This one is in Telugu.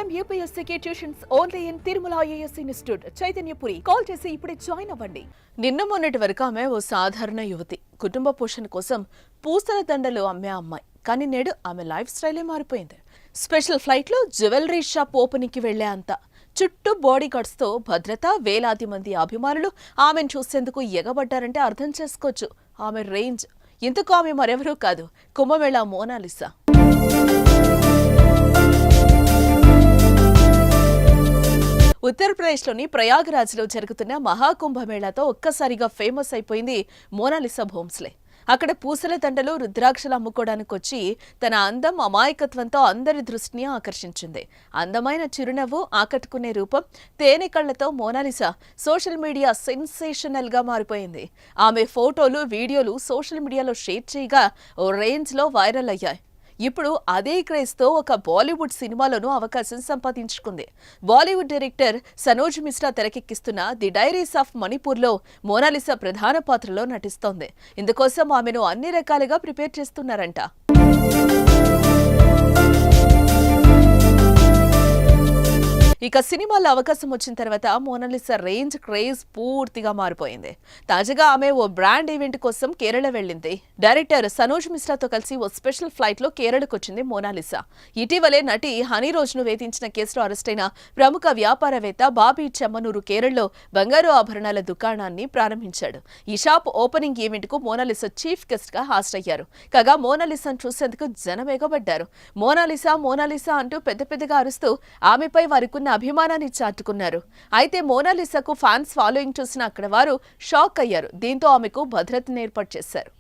IIM UPSC tuitions only in Tirumala IAS institute Chaitanyapuri. Call చేసి ఇప్పుడే జాయిన్ అవ్వండి. నిన్న మొన్నటి వరకు ఆమె ఓ సాధారణ యువతి. కుటుంబ పోషణ కోసం పూసల దండలు అమ్మే అమ్మాయి. కానీ నేడు ఆమె లైఫ్ స్టైలే మారిపోయింది. స్పెషల్ ఫ్లైట్లో జ్యువెలరీ షాప్ ఓపెనింగ్కి వెళ్లే అంత. చుట్టూ బాడీ గార్డ్స్తో భద్రత, వేలాది మంది అభిమానులు ఆమెను చూసేందుకు ఎగబడ్డారంటే అర్థం చేసుకోవచ్చు ఆమె రేంజ్. ఇంతకు ఆమె మరెవరూ కాదు, కుంభమేళా మోనాలిసా. ఉత్తరప్రదేశ్లోని ప్రయాగ్రాజ్లో జరుగుతున్న మహాకుంభమేళాతో ఒక్కసారిగా ఫేమస్ అయిపోయింది మోనాలిసా భోంస్లే. అక్కడ పూసల దండలు, రుద్రాక్షలు అమ్ముకోవడానికి వచ్చి తన అందం, అమాయకత్వంతో అందరి దృష్టిని ఆకర్షించింది. అందమైన చిరునవ్వు, ఆకట్టుకునే రూపం, తేనె కళ్లతో మోనాలిసా సోషల్ మీడియా సెన్సేషనల్ గా మారిపోయింది. ఆమె ఫోటోలు, వీడియోలు సోషల్ మీడియాలో షేర్ చేయగా ఓ రేంజ్ లో వైరల్ అయ్యాయి. ఇప్పుడు అదే క్రేజ్తో ఒక బాలీవుడ్ సినిమాలోనూ అవకాశం సంపాదించుకుంది. బాలీవుడ్ డైరెక్టర్ సనోజ్ మిశ్రా తెరకెక్కిస్తున్న ది డైరీస్ ఆఫ్ మణిపూర్లో మోనాలిసా ప్రధాన పాత్రలో నటిస్తోంది. ఇందుకోసం ఆమెను అన్ని రకాలుగా ప్రిపేర్ చేస్తున్నారంట. ఇక సినిమాలో అవకాశం వచ్చిన తర్వాత మోనాలిసా రేంజ్, క్రేజ్ పూర్తిగా మారిపోయింది. తాజాగా ఆమె ఓ బ్రాండ్ ఈవెంట్ కోసం కేరళ వెళ్ళింది. డైరెక్టర్ సనోజ్ మిశ్రాతో కలిసి ఓ స్పెషల్ ఫ్లైట్ లో కేరళకు వచ్చింది మోనాలిసా. ఇటీవలే నటి హనీ రోజును వేధించిన కేసులో అరెస్టైన ప్రముఖ వ్యాపారవేత్త బాబీ చెమ్మనూరు కేరళలో బంగారు ఆభరణాల దుకాణాన్ని ప్రారంభించాడు. ఈ షాప్ ఓపెనింగ్ ఈవెంట్ కు మోనాలిసా చీఫ్ గెస్ట్ గా హాజరయ్యారు. కాగా మోనాలిసాను చూసేందుకు జనం ఎగబడ్డారు. మోనాలిసా మోనాలిసా అంటూ పెద్ద పెద్దగా అరుస్తూ ఆమెపై వారికున్న అభిమానాన్ని చాటుకున్నారు. అయితే మోనాలిసాకు ఫ్యాన్స్ ఫాలోయింగ్ చూసిన అక్కడ వారు షాక్ అయ్యారు. దీంతో ఆమెకు భద్రతను ఏర్పాటు చేశారు.